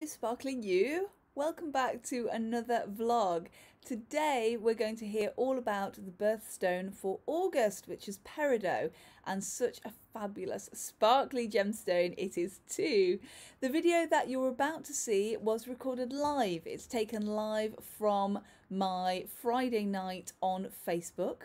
Sparkling you, welcome back to another vlog. Today we're going to hear all about the birthstone for August, which is peridot, and such a fabulous sparkly gemstone it is too. The video that you're about to see was recorded live. It's taken live from my Friday night on Facebook.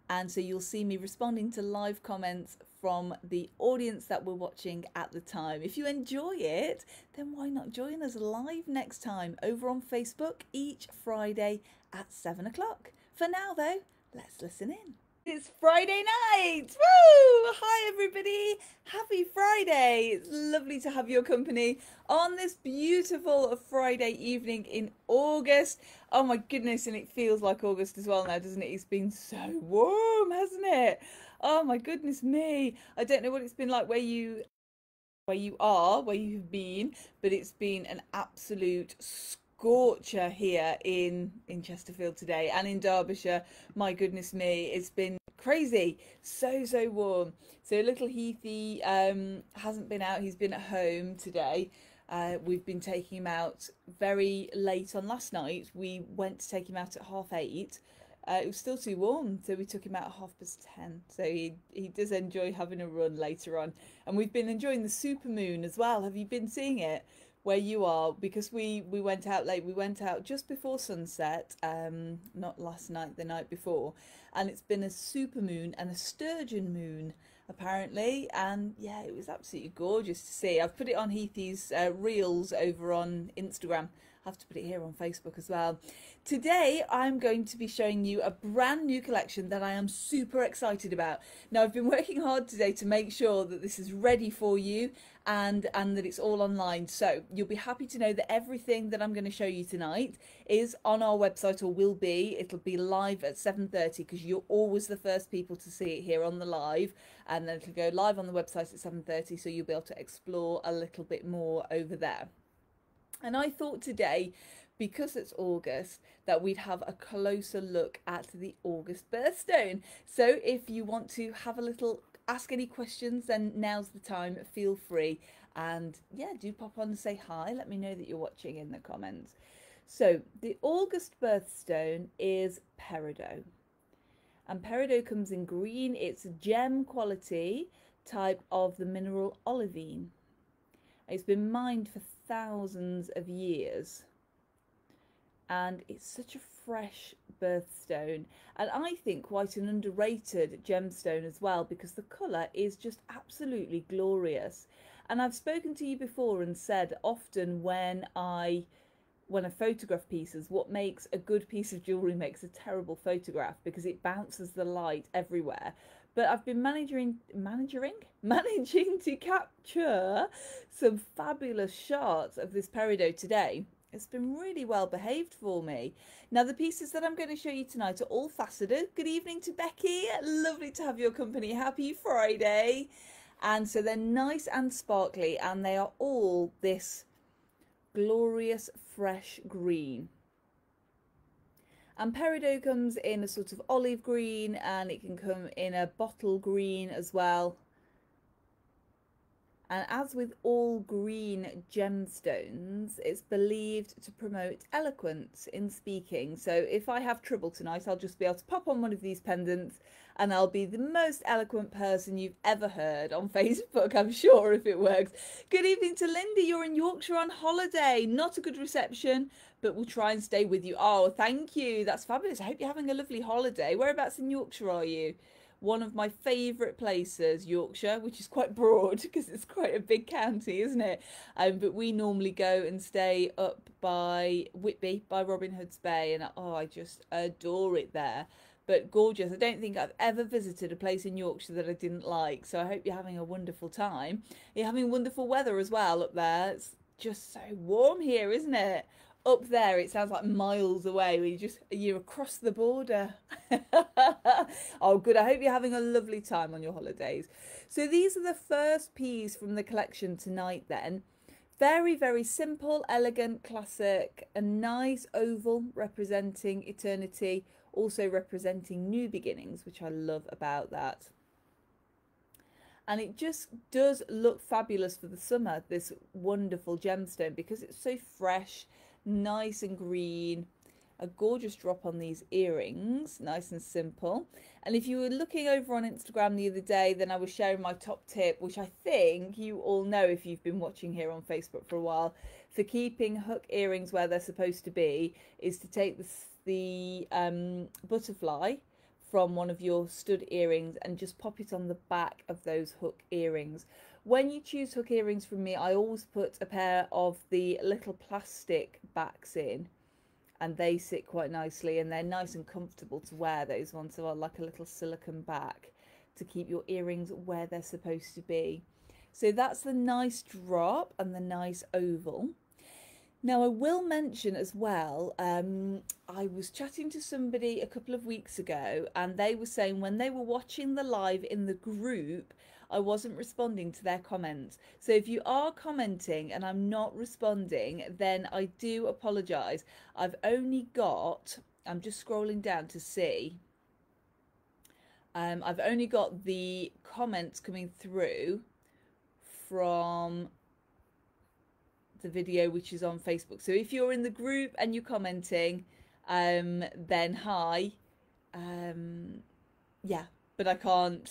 And so you'll see me responding to live comments from the audience that were watching at the time. If you enjoy it, then why not join us live next time over on Facebook each Friday at 7 o'clock. For now though, let's listen in. It's Friday night! Woo! Hi everybody! Happy Friday! It's lovely to have your company on this beautiful Friday evening in August. Oh my goodness, and it feels like August as well now, doesn't it? It's been so warm, hasn't it? Oh my goodness me. I don't know what it's been like where you've been, but it's been an absolute scorcher here in Chesterfield today and in Derbyshire. My goodness me, it's been crazy. So warm. So little Heathy hasn't been out. He's been at home today. We've been taking him out very late on last night. We went to take him out at 8:30. It was still too warm, so we took him out at 10:30. So he does enjoy having a run later on. And we've been enjoying the supermoon as well. Have you been seeing it where you are? Because we went out late. We went out just before sunset, not last night, the night before. And it's been a supermoon and a sturgeon moon apparently, and yeah, it was absolutely gorgeous to see. I've put it on Heathy's reels over on Instagram. I have to put it here on Facebook as well. Today I'm going to be showing you a brand new collection that I am super excited about. Now I've been working hard today to make sure that this is ready for you and that it's all online, so you'll be happy to know that everything that I'm going to show you tonight is on our website, or will be. It'll be live at 7:30 because you're always the first people to see it here on the live, and then it'll go live on the website at 7:30, so you'll be able to explore a little bit more over there. And I thought today, because it's August, that we'd have a closer look at the August birthstone. So if you want to have a little, ask any questions, then now's the time. Feel free. And yeah, do pop on and say hi. Let me know that you're watching in the comments. So the August birthstone is peridot. And peridot comes in green. It's a gem quality type of the mineral olivine. It's been mined for thousands of years, and it's such a fresh birthstone, and I think quite an underrated gemstone as well, because the colour is just absolutely glorious. And I've spoken to you before and said often when I photograph pieces, what makes a good piece of jewellery makes a terrible photograph, because it bounces the light everywhere. But I've been managing to capture some fabulous shots of this peridot today. It's been really well behaved for me. Now the pieces that I'm going to show you tonight are all faceted. Good evening to Becky. Lovely to have your company. Happy Friday. And so they're nice and sparkly, and they are all this glorious fresh green. And peridot comes in a sort of olive green, and it can come in a bottle green as well. And as with all green gemstones, it's believed to promote eloquence in speaking. So if I have trouble tonight, I'll just be able to pop on one of these pendants and I'll be the most eloquent person you've ever heard on Facebook, I'm sure, if it works. Good evening to Linda. You're in Yorkshire on holiday. Not a good reception, but we'll try and stay with you. Oh, thank you. That's fabulous. I hope you're having a lovely holiday. Whereabouts in Yorkshire are you? One of my favourite places, Yorkshire, which is quite broad because it's quite a big county, isn't it? But we normally go and stay up by Whitby, by Robin Hood's Bay, and oh, I just adore it there. But gorgeous. I don't think I've ever visited a place in Yorkshire that I didn't like, so I hope you're having a wonderful time. You're having wonderful weather as well up there. It's just so warm here, isn't it? Up there it sounds like miles away, where you're across the border. Oh good, I hope you're having a lovely time on your holidays. So these are the first piece from the collection tonight then. Very simple, elegant, classic, a nice oval representing eternity, also representing new beginnings, which I love about that. And it just does look fabulous for the summer, this wonderful gemstone, because it's so fresh, nice and green. A gorgeous drop on these earrings, nice and simple. And if you were looking over on Instagram the other day, then I was sharing my top tip, which I think you all know if you've been watching here on Facebook for a while, for keeping hook earrings where they're supposed to be, is to take the butterfly from one of your stud earrings and just pop it on the back of those hook earrings. When you choose hook earrings from me, I always put a pair of the little plastic backs in, and they sit quite nicely, and they're nice and comfortable to wear. Those ones are like a little silicone back to keep your earrings where they're supposed to be. So that's the nice drop and the nice oval. Now I will mention as well, I was chatting to somebody a couple of weeks ago, and they were saying when they were watching the live in the group, I wasn't responding to their comments. So if you are commenting and I'm not responding, then I do apologise. I've only got, I'm just scrolling down to see, I've only got the comments coming through from the video which is on Facebook. So if you're in the group and you're commenting, then hi. Yeah, but I can't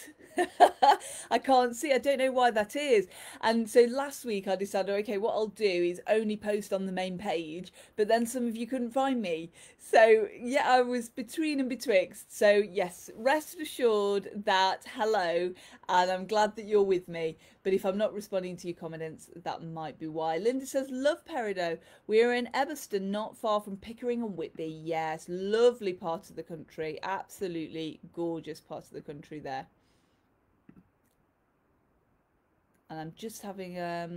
I can't see. I don't know why that is. And so last week I decided, okay, what I'll do is only post on the main page, but then some of you couldn't find me. So yeah, I was between and betwixt. So yes, rest assured that hello, and I'm glad that you're with me. But if I'm not responding to your comments, that might be why. Linda says, love Peridot. We're in Eberston, not far from Pickering and Whitby. Yes, lovely part of the country. Absolutely gorgeous part of the country there. And I'm just having a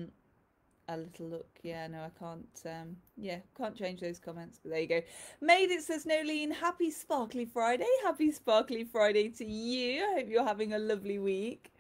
little look. Yeah, no, I can't. Yeah, can't change those comments. But there you go. Made it says Nolene, happy Sparkly Friday. Happy Sparkly Friday to you. I hope you're having a lovely week.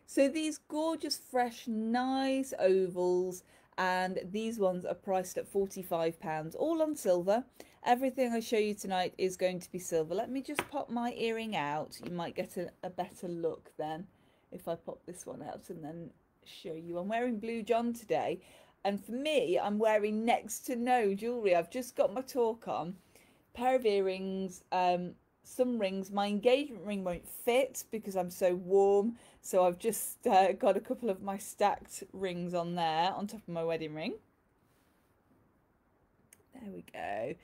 So these gorgeous, fresh, nice ovals, and these ones are priced at £45, all on silver. Everything I show you tonight is going to be silver. Let me just pop my earring out. You might get a better look then if I pop this one out and then show you. I'm wearing Blue John today, and for me, I'm wearing next to no jewellery. I've just got my talk on, pair of earrings, some rings. My engagement ring won't fit because I'm so warm, so I've just got a couple of my stacked rings on there on top of my wedding ring. There we go.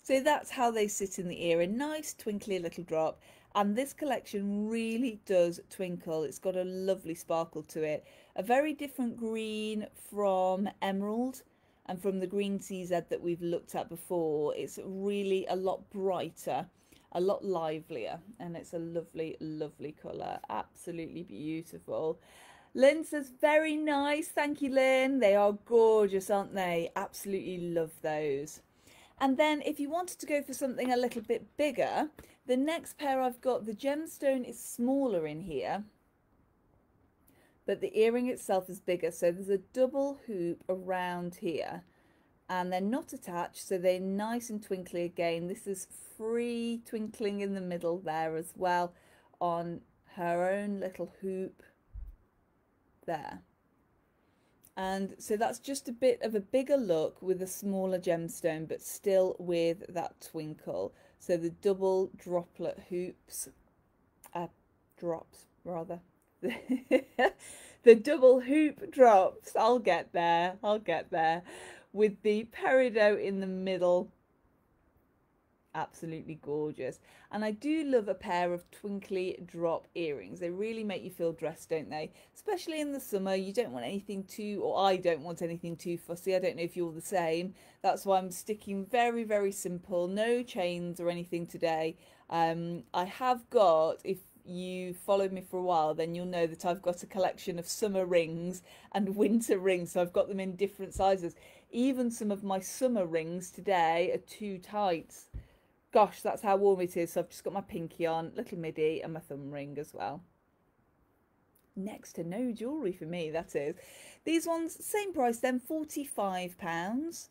So that's how they sit in the ear, a nice twinkly little drop. And this collection really does twinkle. It's got a lovely sparkle to it. A very different green from emerald and from the green CZ that we've looked at before. It's really a lot brighter, a lot livelier, and it's a lovely, lovely colour. Absolutely beautiful. Lynn says, very nice. Thank you, Lynn. They are gorgeous, aren't they? Absolutely love those. And then if you wanted to go for something a little bit bigger, the next pair I've got, the gemstone is smaller in here, but the earring itself is bigger. So there's a double hoop around here, and they're not attached, so they're nice and twinkly again. This is free twinkling in the middle there as well on her own little hoop there. And so that's just a bit of a bigger look with a smaller gemstone, but still with that twinkle. So the double droplet hoops, drops rather. The double hoop drops, I'll get there, with the peridot in the middle. Absolutely gorgeous. And I do love a pair of twinkly drop earrings. They really make you feel dressed, don't they? Especially in the summer, you don't want anything too, or I don't want anything too fussy. I don't know if you're the same. That's why I'm sticking very, very simple. No chains or anything today. I have got, if you followed me for a while, then you'll know that I've got a collection of summer rings and winter rings. So I've got them in different sizes. Even some of my summer rings today are too tight. Gosh, that's how warm it is. So I've just got my pinky on, little midi, and my thumb ring as well. Next to no jewellery for me, that is. These ones, same price then, £45.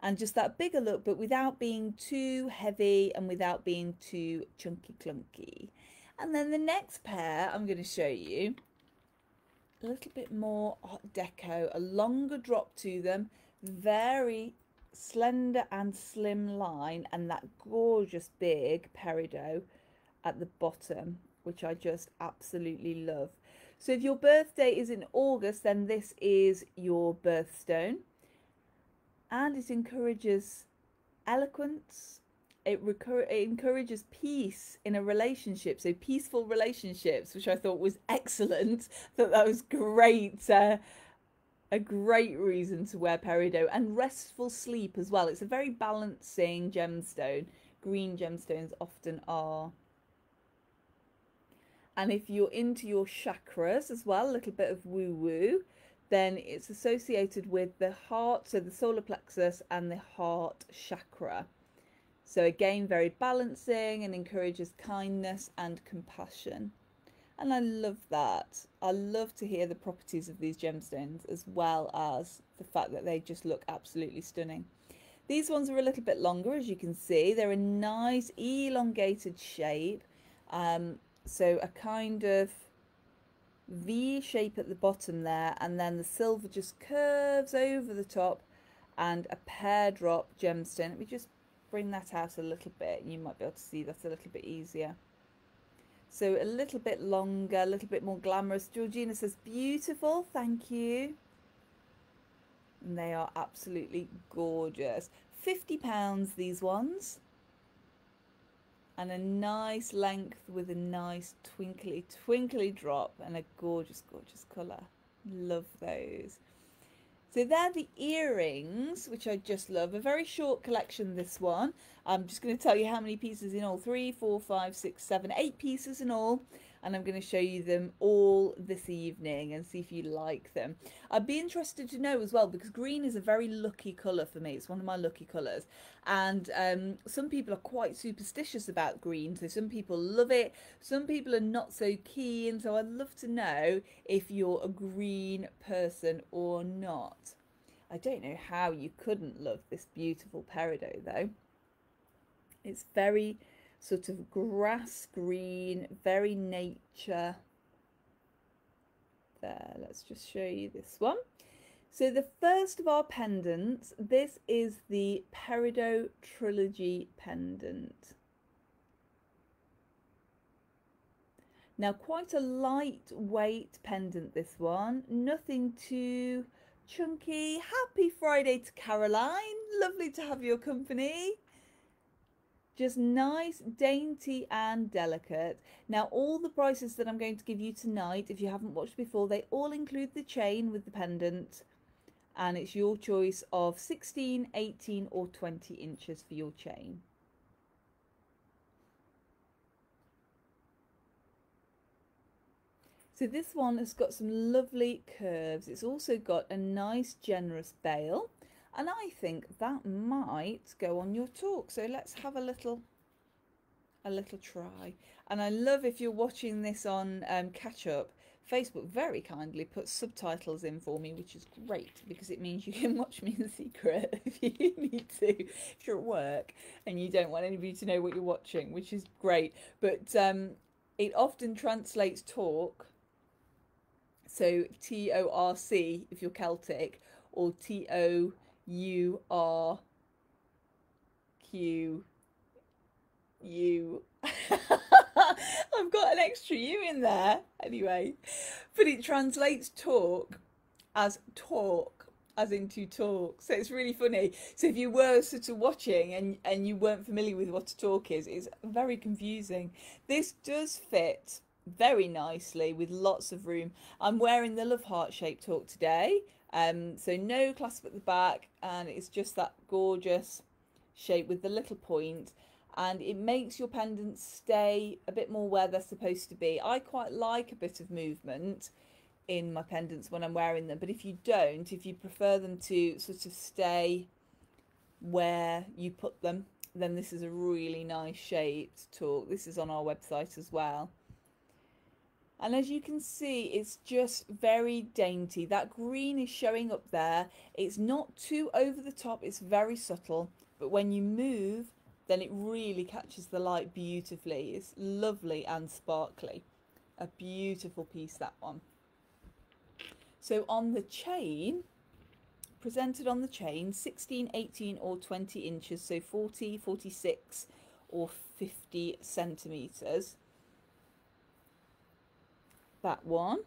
And just that bigger look, but without being too heavy and without being too chunky clunky. And then the next pair I'm going to show you a little bit more Art Deco, a longer drop to them, very slender and slim line, and that gorgeous big peridot at the bottom, which I just absolutely love. So if your birthday is in August, then this is your birthstone, and it encourages eloquence. It encourages peace in a relationship, so peaceful relationships, which I thought was excellent. I thought that was great, a great reason to wear peridot, and restful sleep as well. It's a very balancing gemstone. Green gemstones often are. And if you're into your chakras as well, a little bit of woo-woo, then it's associated with the heart, so the solar plexus and the heart chakra. So again, very balancing and encourages kindness and compassion. And I love that. I love to hear the properties of these gemstones, as well as the fact that they just look absolutely stunning. These ones are a little bit longer, as you can see. They're a nice elongated shape. So a kind of V shape at the bottom there, and then the silver just curves over the top, and a pear drop gemstone. Let me just bring that out a little bit. You might be able to see that a little bit easier. So a little bit longer, a little bit more glamorous. Georgina says, beautiful, thank you. And they are absolutely gorgeous. £50 these ones. And a nice length with a nice twinkly drop, and a gorgeous colour. Love those. So they're the earrings, which I just love. A very short collection, this one. I'm just going to tell you how many pieces in all. 3, 4, 5, 6, 7, 8 pieces in all. And I'm going to show you them all this evening and see if you like them. I'd be interested to know as well, because green is a very lucky colour for me. It's one of my lucky colours. And some people are quite superstitious about green. So some people love it. Some people are not so keen. So I'd love to know if you're a green person or not. I don't know how you couldn't love this beautiful peridot though. It's very sort of grass green, very nature. There, let's just show you this one. So the first of our pendants, this is the Peridot Trilogy pendant. Now, quite a lightweight pendant, this one. Nothing too chunky. Happy Friday to Caroline. Lovely to have your company. Just nice, dainty and delicate. Now, all the prices that I'm going to give you tonight, if you haven't watched before, they all include the chain with the pendant. And it's your choice of 16, 18 or 20 inches for your chain. So this one has got some lovely curves. It's also got a nice generous bail. And I think that might go on your talk. So let's have a little try. And I love, if you're watching this on Catch Up, Facebook very kindly puts subtitles in for me, which is great because it means you can watch me in secret if you need to, if you're at work and you don't want anybody to know what you're watching, which is great. But it often translates talk, so T-O-R-C if you're Celtic, or T-O-U-R-Q-U. I've got an extra U in there anyway, but it translates talk as in to talk, so it's really funny. So if you were sort of watching and you weren't familiar with what a talk is, it's very confusing. This does fit very nicely with lots of room. I'm wearing the love heart shaped talk today, so no clasp at the back, and it's just that gorgeous shape with the little point, and it makes your pendants stay a bit more where they're supposed to be. I quite like a bit of movement in my pendants when I'm wearing them, but if you don't, if you prefer them to sort of stay where you put them, then this is a really nice shaped talk. This is on our website as well. And as you can see, it's just very dainty. That green is showing up there. It's not too over the top, it's very subtle, but when you move, then it really catches the light beautifully. It's lovely and sparkly. A beautiful piece, that one. So on the chain, presented on the chain, 16, 18 or 20 inches, so 40, 46 or 50 centimetres. That one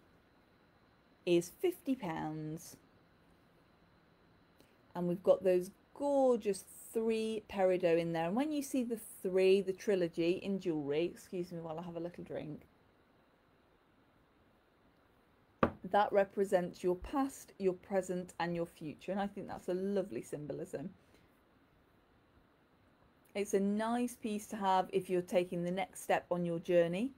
is £50. And we've got those gorgeous 3 peridot in there. And when you see the 3, the trilogy in jewellery, excuse me while I have a little drink, that represents your past, your present and your future, and I think that's a lovely symbolism. It's a nice piece to have if you're taking the next step on your journey.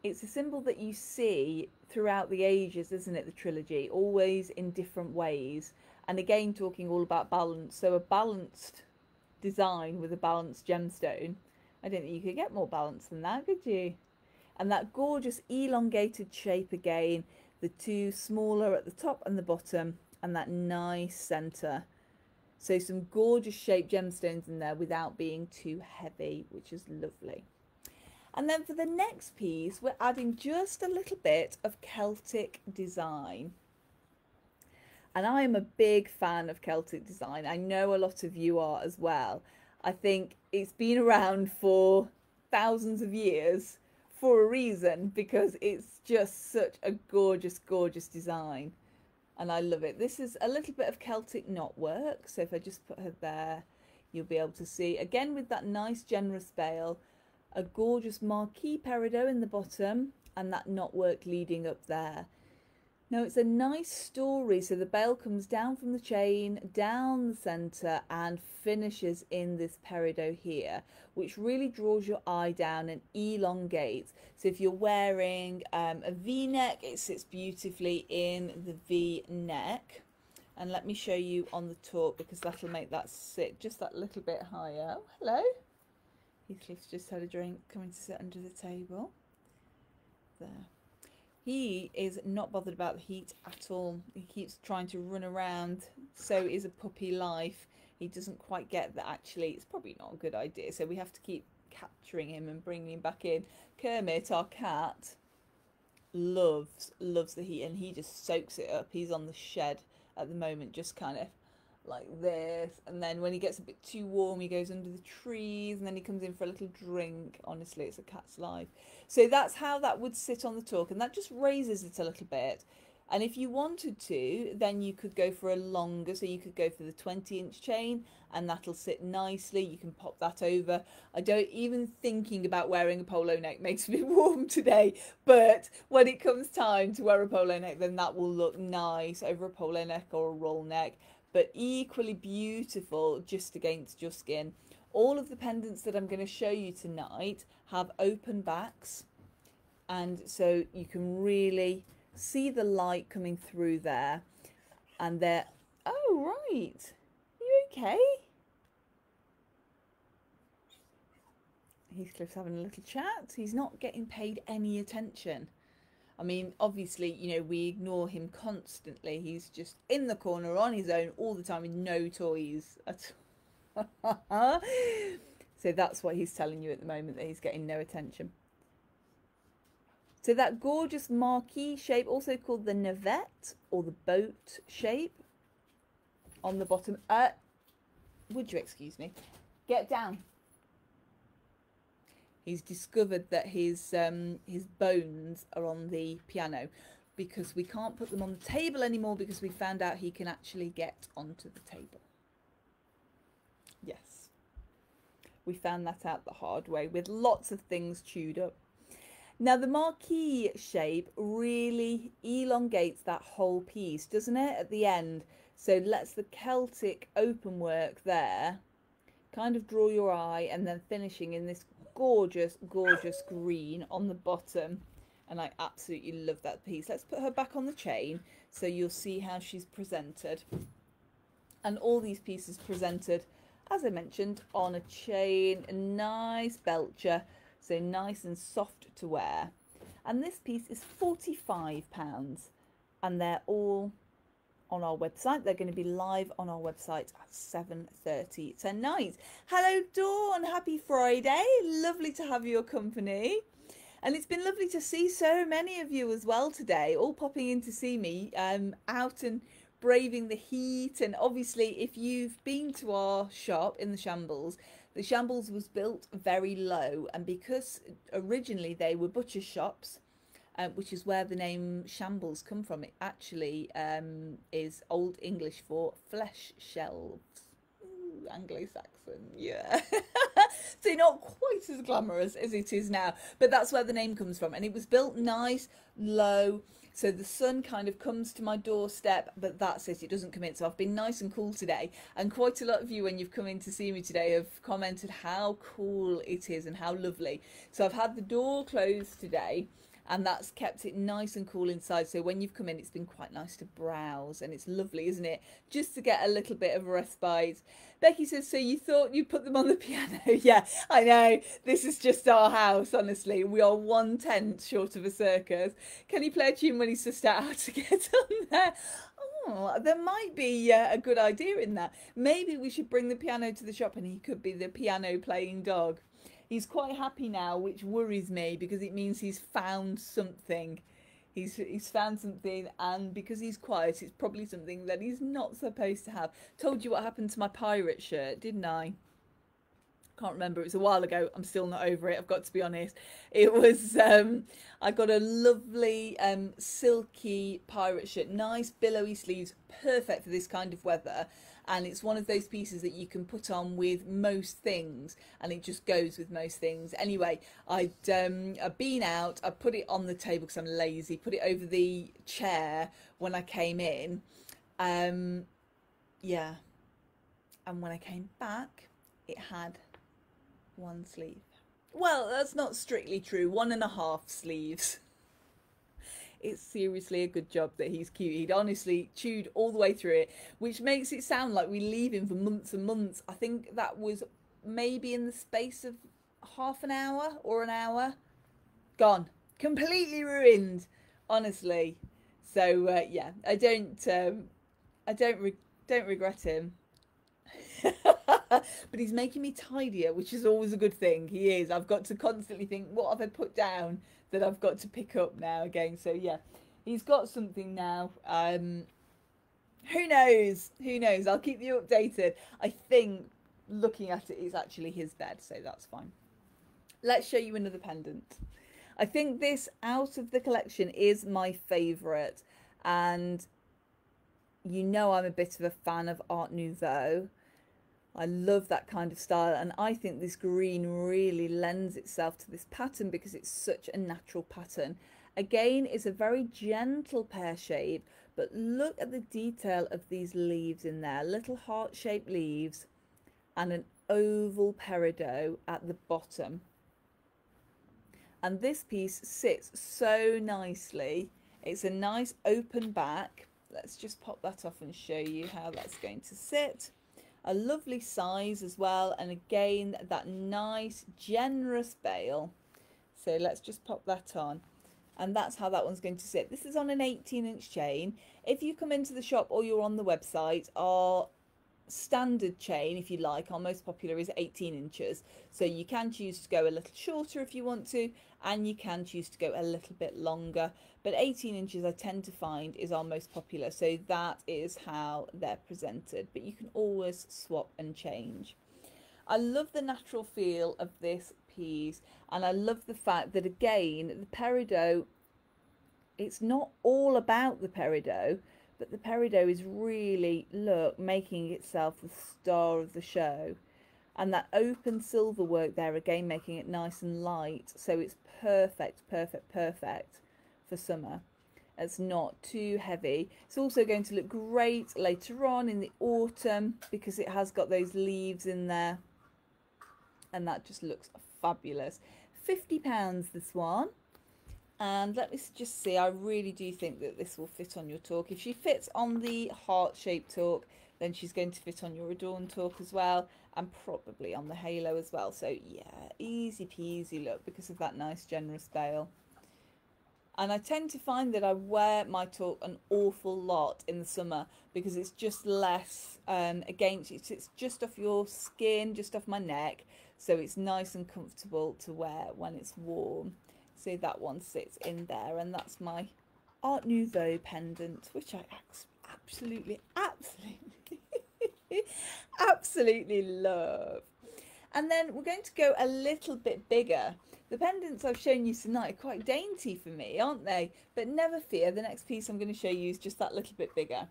It's a symbol that you see throughout the ages, isn't it, the trilogy, always in different ways, and again talking all about balance. So a balanced design with a balanced gemstone, I don't think you could get more balanced than that, could you? And that gorgeous elongated shape again, the 2 smaller at the top and the bottom, and that nice centre. So some gorgeous shaped gemstones in there without being too heavy, which is lovely. And then for the next piece, we're adding just a little bit of Celtic design. And I am a big fan of Celtic design. I know a lot of you are as well. I think it's been around for thousands of years for a reason, because it's just such a gorgeous, gorgeous design. And I love it. This is a little bit of Celtic knotwork. So if I just put her there, you'll be able to see, again with that nice generous bail, a gorgeous marquee peridot in the bottom and that knotwork leading up there. Now it's a nice story, so the bail comes down from the chain, down the centre and finishes in this peridot here, which really draws your eye down and elongates. So if you're wearing a V-neck, it sits beautifully in the V-neck. And let me show you on the top, because that'll make that sit just that little bit higher. Oh, hello. Heathcliff's just had a drink, coming to sit under the table. There. He is not bothered about the heat at all. He keeps trying to run around. So is a puppy life. He doesn't quite get that actually it's probably not a good idea. So we have to keep capturing him and bringing him back in. Kermit, our cat, loves the heat, and he just soaks it up. He's on the shed at the moment, just kind of like this, and then when he gets a bit too warm he goes under the trees, and then he comes in for a little drink. Honestly, it's a cat's life. So that's how that would sit on the torque, and that just raises it a little bit. And if you wanted to, then you could go for a longer, so you could go for the 20-inch chain, and that'll sit nicely. You can pop that over. I don't even thinking about wearing a polo neck makes me warm today, but when it comes time to wear a polo neck, then that will look nice over a polo neck or a roll neck, but equally beautiful just against your skin. All of the pendants that I'm going to show you tonight have open backs, and so you can really see the light coming through there. And they're, oh right, you okay? Heathcliff's having a little chat. He's not getting paid any attention. I mean, obviously, you know, we ignore him constantly. He's just in the corner on his own all the time with no toys at all. So that's what he's telling you at the moment, that he's getting no attention. So that gorgeous marquee shape, also called the navette or the boat shape, on the bottom. Would you excuse me? Get down. He's discovered that his bones are on the piano, because we can't put them on the table anymore, because we found out he can actually get onto the table. Yes, we found that out the hard way, with lots of things chewed up. Now the marquee shape really elongates that whole piece, doesn't it, at the end? So lets the Celtic open work there kind of draw your eye, and then finishing in this gorgeous, gorgeous green on the bottom. And I absolutely love that piece. Let's put her back on the chain so you'll see how she's presented. And all these pieces presented, as I mentioned, on a chain, a nice belcher, so nice and soft to wear. And this piece is £45, and they're all on our website. They're going to be live on our website at 7:30 tonight. Hello Dawn, happy Friday, lovely to have your company. And it's been lovely to see so many of you as well today, all popping in to see me out and braving the heat. And obviously, if you've been to our shop in the Shambles was built very low. And because originally they were butcher shops, which is where the name Shambles come from, it actually is Old English for flesh shelves. Anglo-Saxon, yeah. So not quite as glamorous as it is now, but that's where the name comes from. And it was built nice, low, so the sun kind of comes to my doorstep, but that's it, it doesn't come in. So I've been nice and cool today, and quite a lot of you, when you've come in to see me today, have commented how cool it is and how lovely. So I've had the door closed today, and that's kept it nice and cool inside. So when you've come in, it's been quite nice to browse, and it's lovely, isn't it? Just to get a little bit of a respite. Becky says, so you thought you put them on the piano? Yeah, I know. This is just our house, honestly. We are 1/10 short of a circus. Can he play a tune when he's just out to get on there? Oh, there might be a good idea in that. Maybe we should bring the piano to the shop and he could be the piano playing dog. He's quite happy now, which worries me because it means he's found something. He's found something, and because he's quiet, it's probably something that he's not supposed to have. Told you what happened to my pirate shirt, didn't I? Can't remember. It was a while ago. I'm still not over it, I've got to be honest. It was I got a lovely silky pirate shirt, nice billowy sleeves, perfect for this kind of weather. And it's one of those pieces that you can put on with most things, and it just goes with most things. Anyway, I've been out, I put it on the table because I'm lazy, put it over the chair when I came in. Yeah, and when I came back, it had one sleeve. Well, that's not strictly true, 1.5 sleeves. It's seriously a good job that he's cute. He'd honestly chewed all the way through it, which makes it sound like we leave him for months and months. I think that was maybe in the space of half an hour or an hour. Gone. Completely ruined, honestly. So yeah, I don't regret him. But he's making me tidier, which is always a good thing. He is. I've got to constantly think, what have I put down that I've got to pick up now again? So yeah, he's got something now. Who knows? Who knows? I'll keep you updated. I think looking at it is actually his bed, so that's fine. Let's show you another pendant. I think this out of the collection is my favourite, and you know I'm a bit of a fan of Art Nouveau. I love that kind of style, and I think this green really lends itself to this pattern because it's such a natural pattern. Again, it's a very gentle pear shape, but look at the detail of these leaves in there, little heart-shaped leaves and an oval peridot at the bottom. And this piece sits so nicely. It's a nice open back. Let's just pop that off and show you how that's going to sit. A lovely size as well, and again that nice generous bail. So let's just pop that on, and that's how that one's going to sit. This is on an 18-inch chain. If you come into the shop or you're on the website, our standard chain, if you like, our most popular is 18 inches. So you can choose to go a little shorter if you want to, and you can choose to go a little bit longer, but 18 inches I tend to find is our most popular. So that is how they're presented, but you can always swap and change. I love the natural feel of this piece, and I love the fact that again the peridot, it's not all about the peridot, but the peridot is really, look, making itself the star of the show. And that open silver work there, again, making it nice and light. So it's perfect, perfect, perfect for summer. It's not too heavy. It's also going to look great later on in the autumn because it has got those leaves in there. And that just looks fabulous. £50 this one. And let me just see, I really do think that this will fit on your torque. If she fits on the heart-shaped torque, then she's going to fit on your Adorn torque as well, and probably on the halo as well. So yeah, easy peasy look because of that nice generous bail. And I tend to find that I wear my torque an awful lot in the summer because it's just less, again, it's just off your skin, just off my neck. So it's nice and comfortable to wear when it's warm. So that one sits in there, and that's my Art Nouveau pendant, which I absolutely absolutely love. And then we're going to go a little bit bigger. The pendants I've shown you tonight are quite dainty for me, aren't they? But never fear, the next piece I'm going to show you is just that little bit bigger.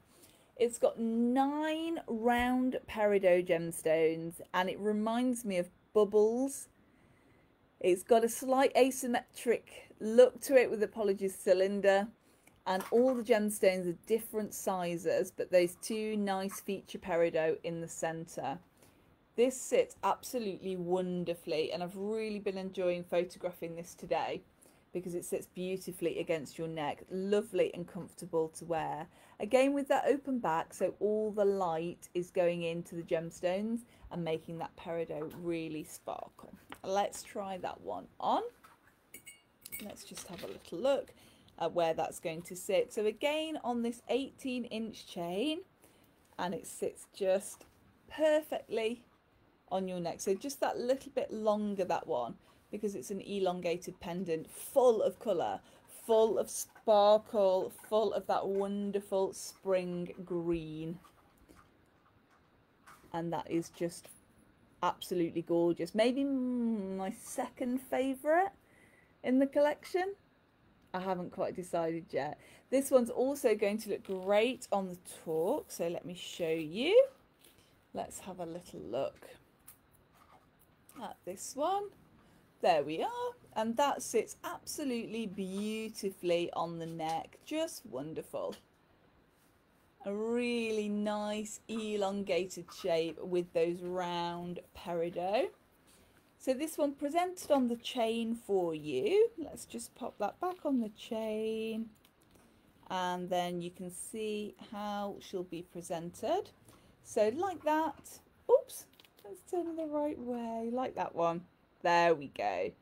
It's got 9 round peridot gemstones, and it reminds me of bubbles. It's got a slight asymmetric look to it with the polygus cylinder, and all the gemstones are different sizes, but those 2 nice feature peridot in the centre. This sits absolutely wonderfully, and I've really been enjoying photographing this today because it sits beautifully against your neck. Lovely and comfortable to wear. Again, with that open back, so all the light is going into the gemstones and making that peridot really sparkle. Let's try that one on. Let's just have a little look at where that's going to sit. So again, on this 18-inch chain, and it sits just perfectly on your neck. So just that little bit longer, that one, because it's an elongated pendant, full of colour, full of sparkle, full of that wonderful spring green. And that is just absolutely gorgeous. Maybe my second favourite in the collection. I haven't quite decided yet. This one's also going to look great on the talk, so let me show you. Let's have a little look at this one. There we are, and that sits absolutely beautifully on the neck. Just wonderful. A really nice elongated shape with those round peridot. So this one presented on the chain for you. Let's just pop that back on the chain, and then you can see how she'll be presented. So like that. Oops, let's turn it the right way, like that one. There we go.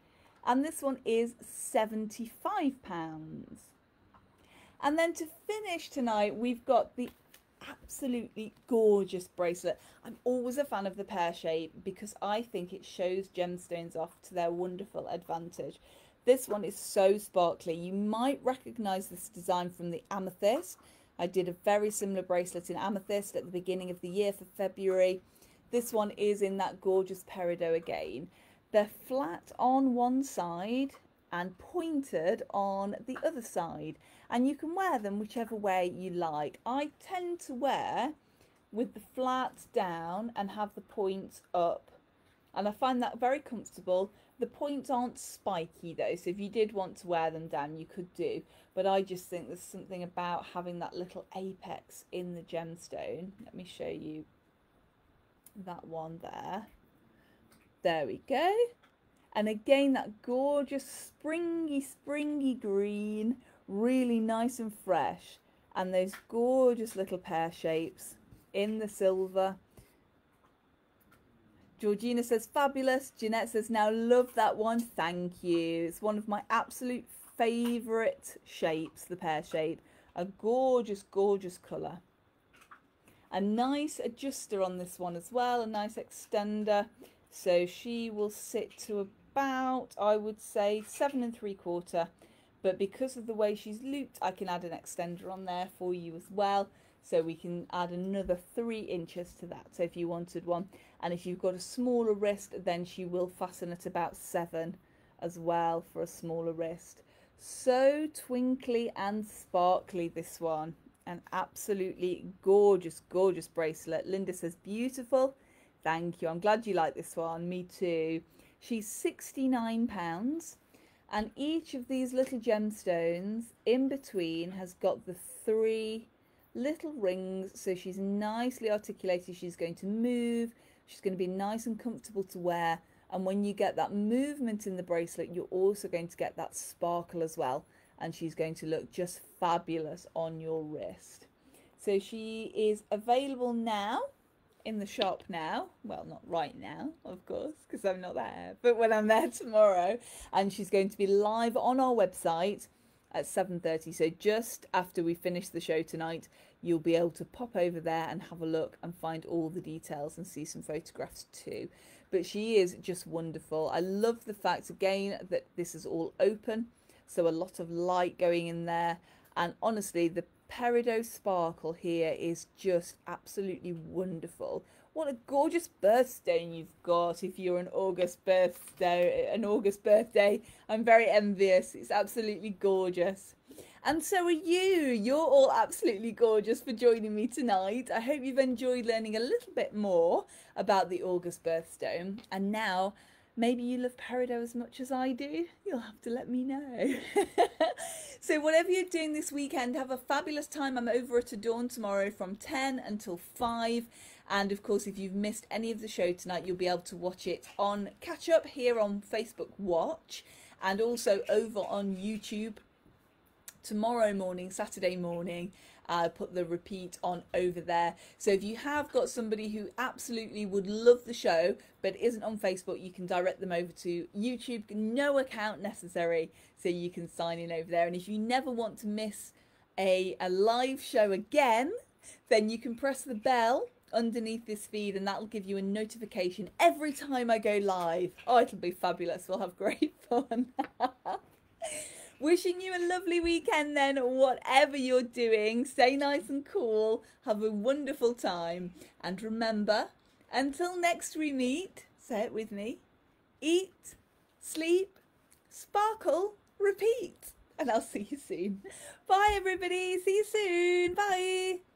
And this one is £75. And then to finish tonight, we've got the absolutely gorgeous bracelet. I'm always a fan of the pear shape because I think it shows gemstones off to their wonderful advantage. This one is so sparkly. You might recognize this design from the amethyst. I did a very similar bracelet in amethyst at the beginning of the year for February. This one is in that gorgeous peridot again. They're flat on one side and pointed on the other side, and you can wear them whichever way you like. I tend to wear with the flat down and have the points up, and I find that very comfortable. The points aren't spiky though, so if you did want to wear them down, you could do, but I just think there's something about having that little apex in the gemstone. Let me show you that one there. There we go. And again, that gorgeous springy green, really nice and fresh. And those gorgeous little pear shapes in the silver. Georgina says, fabulous. Jeanette says, now love that one. Thank you. It's one of my absolute favourite shapes, the pear shape. A gorgeous, gorgeous colour. A nice adjuster on this one as well, a nice extender. So she will sit to about, I would say, 7 3/4. But because of the way she's looped, I can add an extender on there for you as well. So we can add another 3 inches to that. So if you wanted one, and if you've got a smaller wrist, then she will fasten at about 7 as well for a smaller wrist. So twinkly and sparkly, this one. An absolutely gorgeous, gorgeous bracelet. Linda says, beautiful. Thank you. I'm glad you like this one. Me too. She's £69. And each of these little gemstones in between has got the 3 little rings. So she's nicely articulated. She's going to move. She's going to be nice and comfortable to wear. And when you get that movement in the bracelet, you're also going to get that sparkle as well. And she's going to look just fabulous on your wrist. So she is available now in the shop now. Well, not right now, of course, because I'm not there, but when I'm there tomorrow. And she's going to be live on our website at 7:30. So just after we finish the show tonight, you'll be able to pop over there and have a look and find all the details and see some photographs too. But she is just wonderful. I love the fact, again, that this is all open. so a lot of light going in there. And honestly, the peridot sparkle here is just absolutely wonderful. What a gorgeous birthstone you've got if you're an August birthday. I'm very envious. It's absolutely gorgeous. And so are you. You're all absolutely gorgeous for joining me tonight. I hope you've enjoyed learning a little bit more about the August birthstone. And now, maybe you love peridot as much as I do. You'll have to let me know. So whatever you're doing this weekend, have a fabulous time. I'm over at Adorn tomorrow from 10 until 5. And of course, if you've missed any of the show tonight, you'll be able to watch it on catch up here on Facebook Watch, and also over on YouTube tomorrow morning, Saturday morning. Put the repeat on over there. So if you have got somebody who absolutely would love the show but isn't on Facebook, you can direct them over to YouTube. No account necessary, so you can sign in over there. And if you never want to miss a live show again, then you can press the bell underneath this feed, and that'll give you a notification every time I go live. Oh, it'll be fabulous. We'll have great fun. Wishing you a lovely weekend then, whatever you're doing. Stay nice and cool. Have a wonderful time. And remember, until next we meet, say it with me, eat, sleep, sparkle, repeat. And I'll see you soon. Bye everybody. See you soon. Bye.